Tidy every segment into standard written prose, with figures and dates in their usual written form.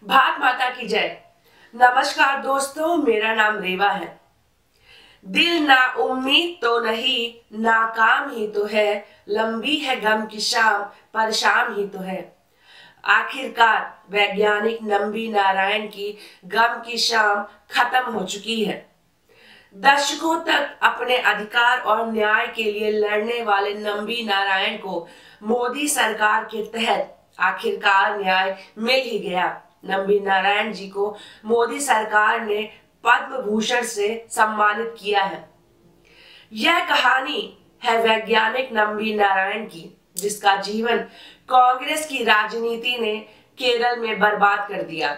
भारत माता की जय। नमस्कार दोस्तों, मेरा नाम रेवा है। दिल ना उम्मीद तो नहीं, नाकाम ही तो है, लंबी है गम की शाम, पर शाम ही तो है। आखिरकार वैज्ञानिक नंबी नारायण की गम की शाम खत्म हो चुकी है। दशकों तक अपने अधिकार और न्याय के लिए लड़ने वाले नंबी नारायण को मोदी सरकार के तहत आखिरकार न्याय मिल ही गया। नंबी नारायण जी को मोदी सरकार ने पद्म भूषण से सम्मानित किया है। यह कहानी है वैज्ञानिक नंबी नारायण की, जिसका जीवन कांग्रेस की राजनीति ने केरल में बर्बाद कर दिया।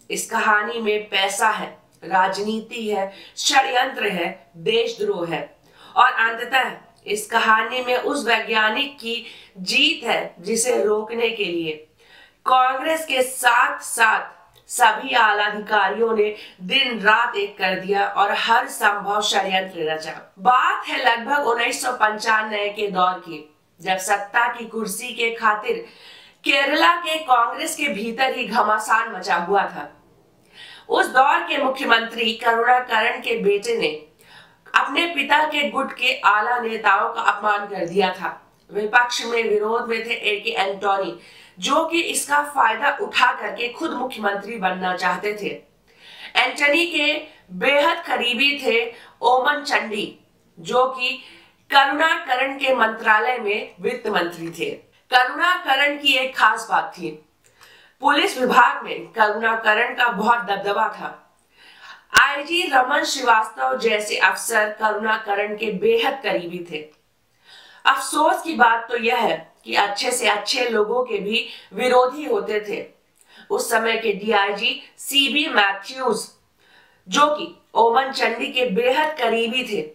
इस कहानी में पैसा है, राजनीति है, षड्यंत्र है, देशद्रोह है और अंततः इस कहानी में उस वैज्ञानिक की जीत है जिसे रोकने के लिए कांग्रेस के साथ साथ सभी आला अधिकारियों ने दिन रात एक कर दिया और हर संभव षड्यंत्र रचा। बात है लगभग 1995 के दौर की, जब सत्ता की कुर्सी के खातिर केरला के कांग्रेस के भीतर ही घमासान मचा हुआ था। उस दौर के मुख्यमंत्री करुणाकरण के बेटे ने अपने पिता के गुट के आला नेताओं का अपमान कर दिया था। विपक्ष में विरोध में थे ए.के. एंटोनी, जो कि इसका फायदा उठा करके खुद मुख्यमंत्री बनना चाहते थे। एंटनी के बेहद करीबी थे ओमन चांडी, जो कि करुणाकरण के मंत्रालय में वित्त मंत्री थे। करुणाकरण की एक खास बात थी, पुलिस विभाग में करुणाकरण का बहुत दबदबा था। आईजी रमन श्रीवास्तव जैसे अफसर करुणाकरण के बेहद करीबी थे। अफसोस की बात तो यह है कि अच्छे से अच्छे लोगों के भी विरोधी होते थे। उस समय के डीआईजी सीबी मैथ्यूज, जो कि ओमन चांडी के बेहद करीबी थे,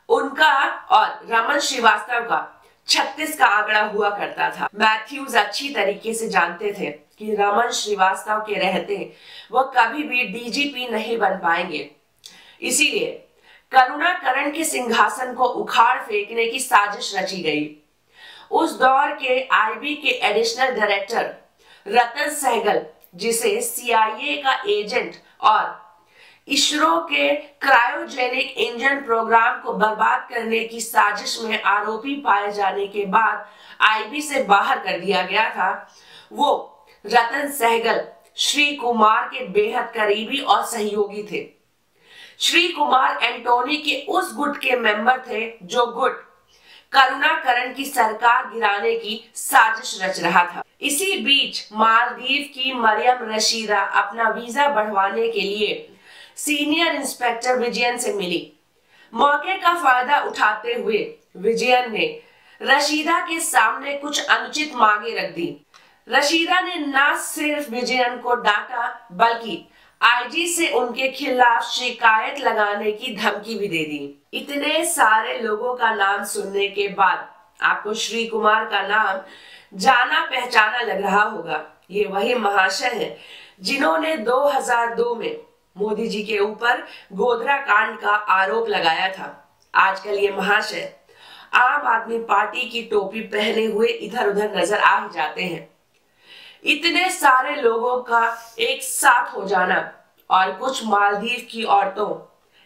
उनका और रमन श्रीवास्तव का 36 का आंकड़ा हुआ करता था। मैथ्यूज अच्छी तरीके से जानते थे कि रमन श्रीवास्तव के रहते वह कभी भी डीजीपी नहीं बन पाएंगे। इसीलिए करुणाकरण के सिंहासन को उखाड़ फेंकने की साजिश रची गई। उस दौर के आईबी के एडिशनल डायरेक्टर रतन सहगल, जिसे सीआईए का एजेंट और इसरो के क्रायोजेनिक इंजन प्रोग्राम को बर्बाद करने की साजिश में आरोपी पाए जाने के बाद आईबी से बाहर कर दिया गया था, वो रतन सहगल श्री कुमार के बेहद करीबी और सहयोगी थे। श्री कुमार एंटोनी के उस गुट के मेंबर थे जो गुट करुणाकरण की सरकार गिराने की साजिश रच रहा था। इसी बीच मालदीव की मरियम रशीदा अपना वीजा बढ़वाने के लिए सीनियर इंस्पेक्टर विजयन से मिली। मौके का फायदा उठाते हुए विजयन ने रशीदा के सामने कुछ अनुचित मांगे रख दी। रशीदा ने न सिर्फ विजयन को डांटा, बल्कि आईजी से उनके खिलाफ शिकायत लगाने की धमकी भी दे दी। इतने सारे लोगों का नाम सुनने के बाद आपको श्री कुमार का नाम जाना पहचाना लग रहा होगा। ये वही महाशय हैं जिन्होंने 2002 में मोदी जी के ऊपर गोधरा कांड का आरोप लगाया था। आजकल ये महाशय आम आदमी पार्टी की टोपी पहने हुए इधर उधर नजर आ ही जाते हैं। इतने सारे लोगों का एक साथ हो जाना और कुछ मालदीव की औरतों,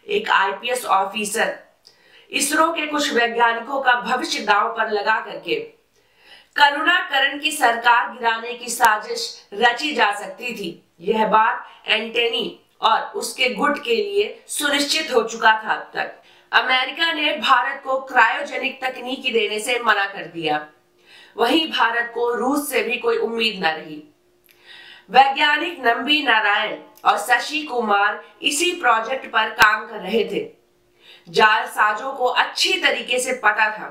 एक आईपीएस ऑफिसर, इसरो के कुछ वैज्ञानिकों का भविष्य दांव पर लगा करके करुणाकरण की सरकार गिराने की साजिश रची जा सकती थी। यह बात एंटनी और उसके गुट के लिए सुनिश्चित हो चुका था। अब तक अमेरिका ने भारत को क्रायोजेनिक तकनीकी देने से मना कर दिया, वहीं भारत को रूस से भी कोई उम्मीद न रही। वैज्ञानिक नंबी नारायण और शशि कुमार इसी प्रोजेक्ट पर काम कर रहे थे। जालसाजों को अच्छी तरीके से पता था,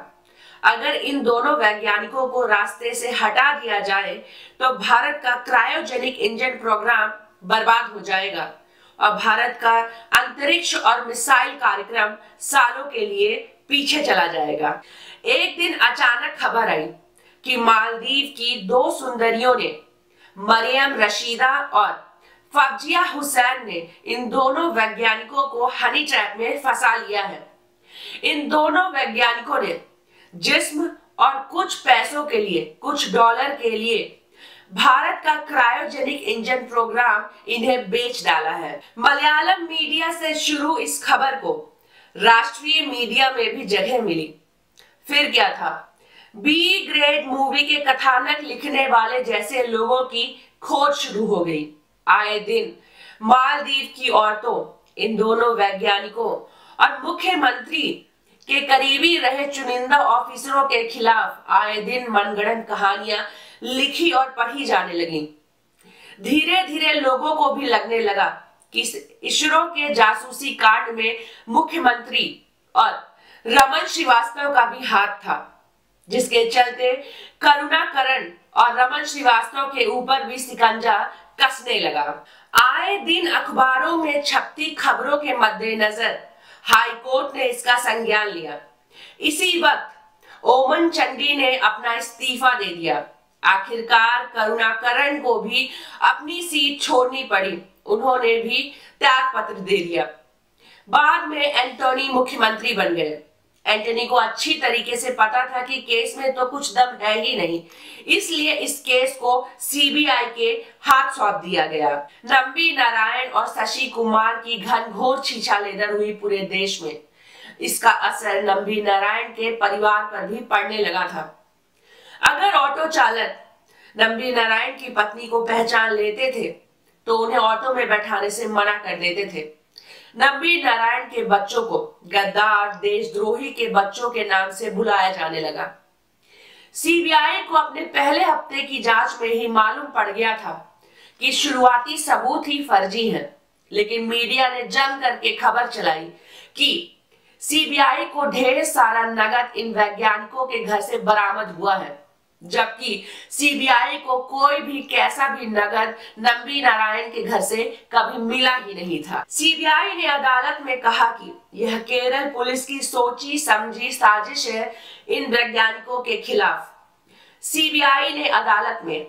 अगर इन दोनों वैज्ञानिकों को रास्ते से हटा दिया जाए तो भारत का क्रायोजेनिक इंजन प्रोग्राम बर्बाद हो जाएगा और भारत का अंतरिक्ष और मिसाइल कार्यक्रम सालों के लिए पीछे चला जाएगा। एक दिन अचानक खबर आई कि मालदीव की दो सुंदरियों ने, मरियम रशीदा और फब्जिया हुसैन ने, इन दोनों वैज्ञानिकों को हनी ट्रैप में फंसा लिया है। इन दोनों वैज्ञानिकों ने जिस्म और कुछ पैसों के लिए, कुछ डॉलर के लिए भारत का क्रायोजेनिक इंजन प्रोग्राम इन्हें बेच डाला है। मलयालम मीडिया से शुरू इस खबर को राष्ट्रीय मीडिया में भी जगह मिली। फिर क्या था, बी ग्रेड मूवी के कथानक लिखने वाले जैसे लोगों की खोज शुरू हो गई। आए दिन मालदीव की औरतों, इन दोनों वैज्ञानिकों और मुख्यमंत्री के करीबी रहे चुनिंदा ऑफिसरों के खिलाफ आए दिन मनगढ़ंत कहानियां लिखी और पढ़ी जाने लगी। धीरे धीरे लोगों को भी लगने लगा कि इसरो के जासूसी कांड में मुख्यमंत्री और रमन श्रीवास्तव का भी हाथ था, जिसके चलते करुणाकरण और रमन श्रीवास्तव के ऊपर भी शिकंजा कसने लगा। आए दिन अखबारों में छपती खबरों के मद्देनजर हाईकोर्ट ने इसका संज्ञान लिया। इसी वक्त ओमन चांडी ने अपना इस्तीफा दे दिया। आखिरकार करुणाकरण को भी अपनी सीट छोड़नी पड़ी, उन्होंने भी त्याग पत्र दे दिया। बाद में एंटोनी मुख्यमंत्री बन गए। एंटोनी को अच्छी तरीके से पता था कि केस में तो कुछ दम है ही नहीं, इसलिए इस केस को सीबीआई के हाथ सौंप दिया गया। नंबी नारायण और शशि कुमार की घनघोर छीछालेदर हुई पूरे देश में। इसका असर नंबी नारायण के परिवार पर भी पड़ने लगा था। अगर ऑटो चालक नंबी नारायण की पत्नी को पहचान लेते थे तो उन्हें ऑटो में बैठाने से मना कर देते थे। नंबी नारायण के बच्चों को गद्दार, देशद्रोही के बच्चों के नाम से बुलाया जाने लगा। सीबीआई को अपने पहले हफ्ते की जांच में ही मालूम पड़ गया था कि शुरुआती सबूत ही फर्जी हैं, लेकिन मीडिया ने जम करके खबर चलाई कि सीबीआई को ढेर सारा नगद इन वैज्ञानिकों के घर से बरामद हुआ है, जबकि सीबीआई को कोई भी कैसा भी नगद नंबी नारायण के घर से कभी मिला ही नहीं था। सीबीआई ने अदालत में कहा कि यह केरल पुलिस की सोची समझी साजिश है इन वैज्ञानिकों के खिलाफ। सीबीआई ने अदालत में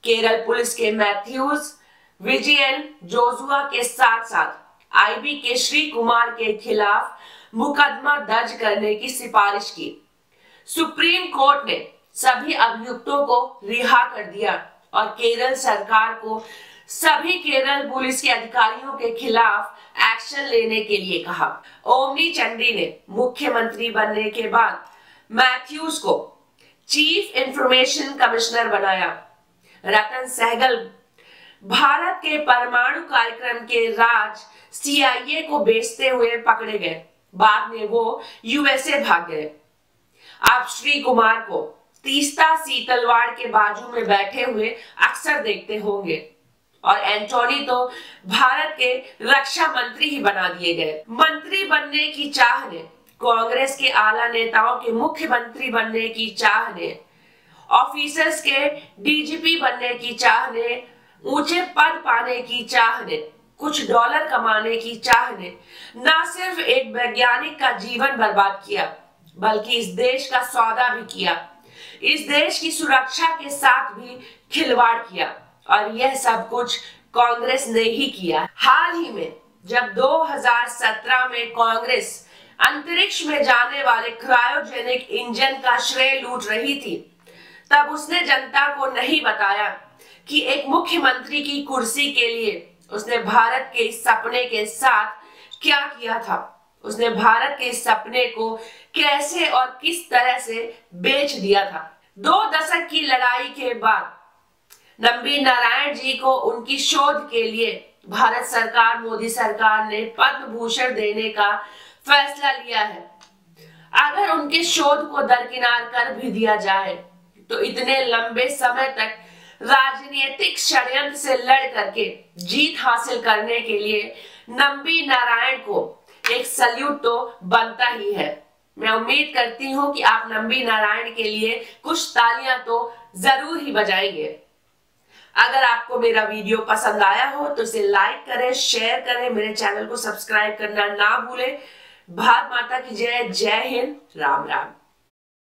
केरल पुलिस के मैथ्यूज, विजयन, जोजुआ के साथ साथ आईबी के श्री कुमार के खिलाफ मुकदमा दर्ज करने की सिफारिश की। सुप्रीम कोर्ट ने सभी अभियुक्तों को रिहा कर दिया और केरल सरकार को सभी केरल पुलिस के अधिकारियों के खिलाफ एक्शन लेने के लिए कहा। ओमनी चांडी ने मुख्यमंत्री बनने के बाद मैथ्यूज को चीफ इंफॉर्मेशन कमिश्नर बनाया। रतन सहगल भारत के परमाणु कार्यक्रम के राज सीआईए को बेचते हुए पकड़े गए। बाद में वो यूएसए भाग गए। आप श्री कुमार को तीस्ता सीतलवाड़ के बाजू में बैठे हुए अक्सर देखते होंगे और एंटोनी तो भारत के रक्षा मंत्री ही बना दिए गए। मंत्री बनने की चाह ने, कांग्रेस के आला नेताओं के मुख्यमंत्री बनने की चाह ने, ऑफिसर्स के डीजीपी बनने की चाह ने, ऊंचे पद पाने की चाह ने, कुछ डॉलर कमाने की चाह ने न सिर्फ एक वैज्ञानिक का जीवन बर्बाद किया, बल्कि इस देश का सौदा भी किया, इस देश की सुरक्षा के साथ भी खिलवाड़ किया, और यह सब कुछ कांग्रेस ने ही किया। हाल ही में जब 2017 में कांग्रेस अंतरिक्ष में जाने वाले क्रायोजेनिक इंजन का श्रेय लूट रही थी, तब उसने जनता को नहीं बताया कि एक मुख्यमंत्री की कुर्सी के लिए उसने भारत के इस सपने के साथ क्या किया था। उसने भारत के सपने को कैसे और किस तरह से बेच दिया था। 2 दशक की लड़ाई के बाद नंबी नारायण जी को उनकी शोध के लिए भारत सरकार, मोदी सरकार ने पद्म भूषण देने का फैसला लिया है। अगर उनके शोध को दरकिनार कर भी दिया जाए तो इतने लंबे समय तक राजनीतिक षड्यंत्र से लड़ करके जीत हासिल करने के लिए नंबी नारायण को एक सल्यूट तो बनता ही है। मैं उम्मीद करती हूँ कि आप नंबी नारायण के लिए कुछ तालियां तो जरूर ही बजाएंगे। अगर आपको मेरा वीडियो पसंद आया हो तो इसे लाइक करें, शेयर करें, मेरे चैनल को सब्सक्राइब करना ना भूलें। भारत माता की जय। जय हिंद। राम राम।